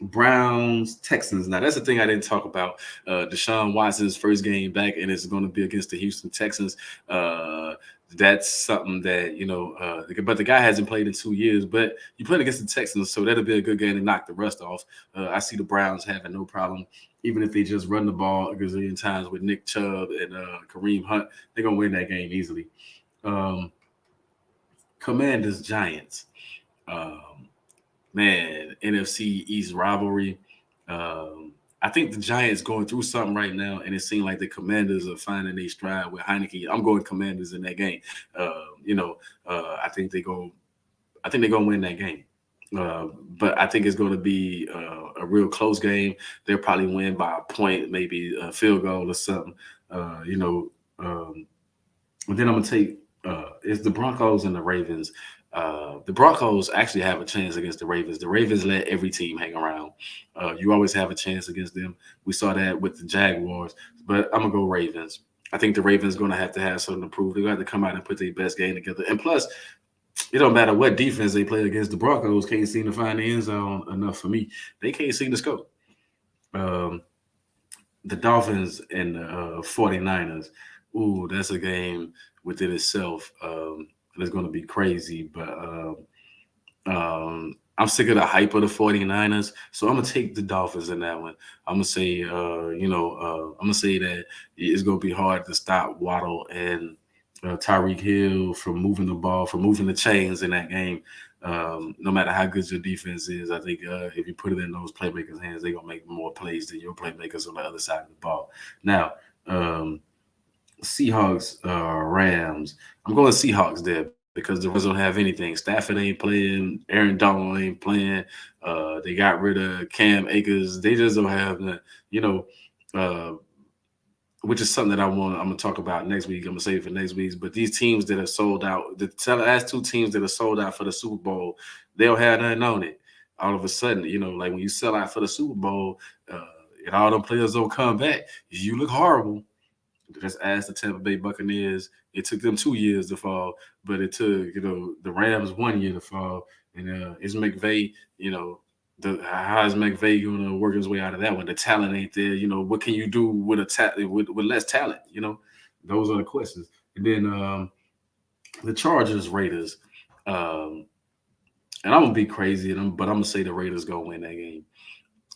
Browns, Texans. Now that's the thing I didn't talk about. Deshaun Watson's first game back, and it's going to be against the Houston Texans. That's something that but the guy hasn't played in 2 years. But you played against the Texans, so that'll be a good game to knock the rust off. I see the Browns having no problem, even if they just run the ball a gazillion times with Nick Chubb and Kareem Hunt. They're gonna win that game easily. Um, Commanders, Giants. Um, Man, NFC East rivalry. I think the Giants going through something right now, and it seems like the Commanders are finding their stride with Heineke. I'm going Commanders in that game. I think they go. I think they're gonna win that game. But I think it's going to be a real close game. They'll probably win by a point, maybe a field goal or something. Uh, you know, um, and then I'm gonna take it's the Broncos and the Ravens. The Broncos actually have a chance against the Ravens. The Ravens let every team hang around. You always have a chance against them. We saw that with the Jaguars, but I'm gonna go Ravens. I think the Ravens going to have something to prove. They're going to have to come out and put their best game together. And plus, it don't matter what defense they play against. The Broncos can't seem to find the end zone enough for me. They can't seem to score. Um, the Dolphins and the 49ers. Ooh, that's a game within itself. It's going to be crazy, but I'm sick of the hype of the 49ers, so I'm gonna take the Dolphins in that one. I'm gonna say, I'm gonna say that it's gonna be hard to stop Waddle and Tyreek Hill from moving the ball, from moving the chains in that game. No matter how good your defense is, I think if you put it in those playmakers' hands, they're gonna make more plays than your playmakers on the other side of the ball. Now, um, Seahawks, Rams. I'm going Seahawks there because the Rams don't have anything. Stafford ain't playing. Aaron Donald ain't playing. They got rid of Cam Akers. They just don't have the, you know, uh, which is something that I'm gonna talk about next week. I'm gonna save it for next week. But these teams that are sold out, the last two teams that are sold out for the Super Bowl, they don't have nothing on it. All of a sudden, like when you sell out for the Super Bowl, uh, and all them players don't come back, you look horrible. Just ask the Tampa Bay Buccaneers. It took them 2 years to fall, but it took the Rams 1 year to fall. And is McVay, how is McVay going to work his way out of that one? The talent ain't there. What can you do with with less talent? Those are the questions. And then the Chargers Raiders. Um, and I'm gonna be crazy, but I'm gonna say the Raiders gonna win that game.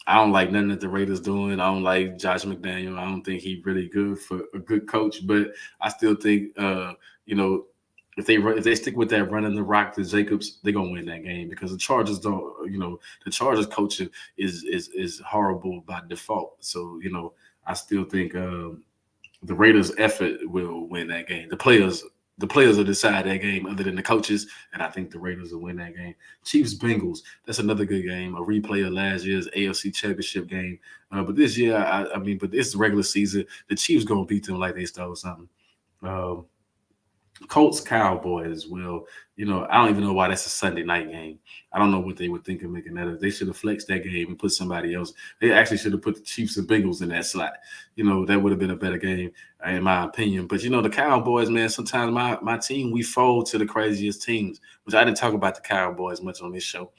I don't like nothing that the Raiders doing. I don't like Josh McDaniel. I don't think he's really good for a good coach. But I still think, you know, if they stick with that running the rock to Jacobs, they're gonna win that game because the Chargers don't. The Chargers coaching is horrible by default. So I still think the Raiders' effort will win that game. The players will decide that game other than the coaches, and I think the Raiders will win that game. Chiefs Bengals, that's another good game, a replay of last year's AFC Championship game. But this year, but it's regular season. The Chiefs gonna beat them like they stole something. Um, Colts Cowboys will, I don't even know why that's a Sunday night game. I don't know what they would think of making that. They should have flexed that game and put somebody else. They actually should have put the Chiefs and Bengals in that slot. That would have been a better game, in my opinion. But the Cowboys, man, sometimes my team, we fold to the craziest teams, which I didn't talk about the Cowboys much on this show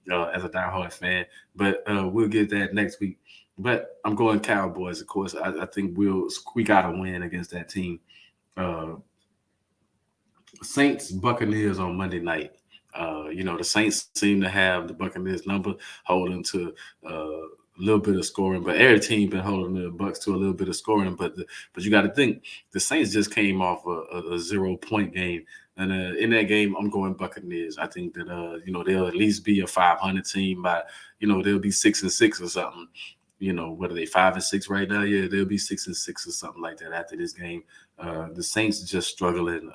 as a diehard fan. But we'll get that next week. But I'm going Cowboys, of course. I think we got to win against that team. Uh, Saints Buccaneers on Monday night. The Saints seem to have the Buccaneers number, holding to a little bit of scoring, but every team been holding the Bucks to a little bit of scoring. But you got to think the Saints just came off a 0-point game, and in that game, I'm going Buccaneers. I think that they'll at least be a 500 team by they'll be 6-6 or something. What are they 5-6 right now? Yeah, they'll be 6-6 or something like that after this game. The Saints just struggling.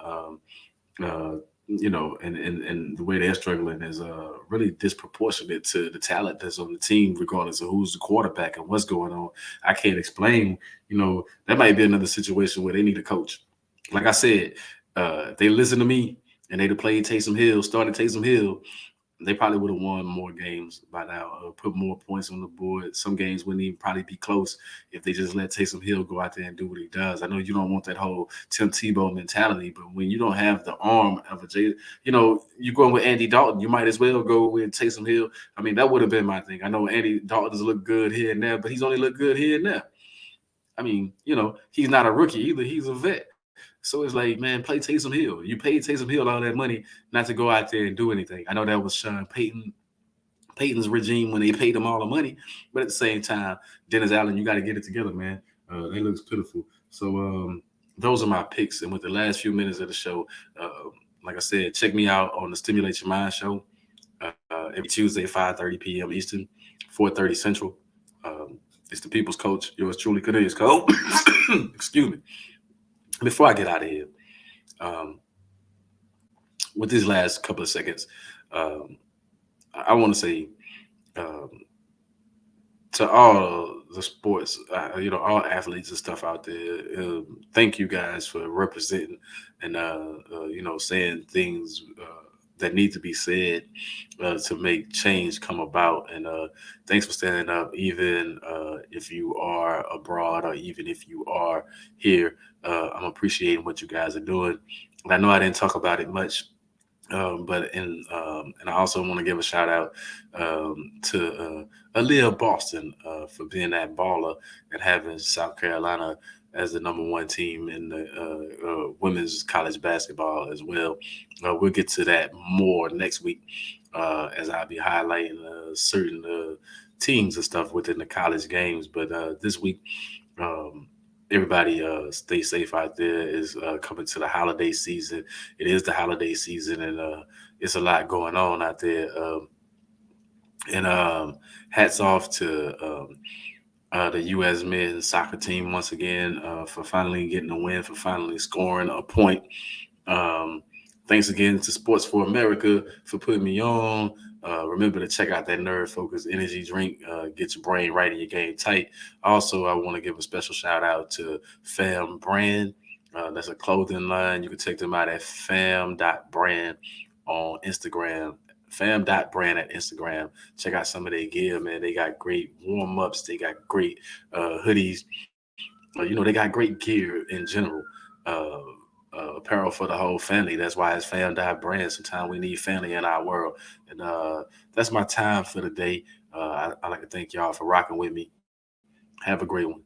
Uh, and the way they're struggling is really disproportionate to the talent that's on the team, regardless of who's the quarterback and what's going on. I can't explain. That might be another situation where they need a coach. Like I said, if they listen to me and they'd have played Taysom Hill, started Taysom Hill, they probably would have won more games by now, put more points on the board. Some games wouldn't even probably be close if they just let Taysom Hill go out there and do what he does. I know you don't want that whole Tim Tebow mentality, but when you don't have the arm of a Jay, you're going with Andy Dalton, you might as well go with Taysom Hill. I mean, that would have been my thing. I know Andy Dalton's look good here and there, but he's only looked good here and there. I mean, he's not a rookie either. He's a vet. So it's like, man, play Taysom Hill. You paid Taysom Hill all that money not to go out there and do anything. I know that was Sean Payton's regime when they paid him all the money, but at the same time, Dennis Allen, you got to get it together, man. They looks pitiful. So those are my picks. And with the last few minutes of the show, like I said, check me out on the Stimulate Your Mind show every Tuesday, 5:30 p.m. Eastern, 4:30 Central. It's the People's Coach, yours truly, Cornelius Cole. Excuse me. Before I get out of here, um, with these last couple of seconds, um, I want to say um, to all the sports, all athletes and stuff out there, thank you guys for representing and, saying things that need to be said to make change come about. And thanks for standing up, even if you are abroad or even if you are here. I'm appreciating what you guys are doing. And I know I didn't talk about it much, and I also want to give a shout out to Aaliyah Boston for being that baller and having South Carolina as the number one team in the women's college basketball as well. We'll get to that more next week as I'll be highlighting certain teams and stuff within the college games. But this week, um, everybody stay safe out there. Is coming to the holiday season. It is the holiday season, and it's a lot going on out there. And hats off to the U.S. men's soccer team once again for finally getting a win, for finally scoring a point. Um, Thanks again to Sports for America for putting me on. Remember to check out that Nerd Focus Energy drink. Get your brain right and your game tight. Also, I want to give a special shout out to Fam Brand. That's a clothing line. You can check them out at fam.brand on Instagram. Fam.brand at Instagram. Check out some of their gear, man. They got great warm ups. They got great hoodies. They got great gear in general. Uh, Apparel for the whole family. That's why it's fam.brand. Sometimes we need family in our world. And that's my time for the day. I like to thank y'all for rocking with me. Have a great one.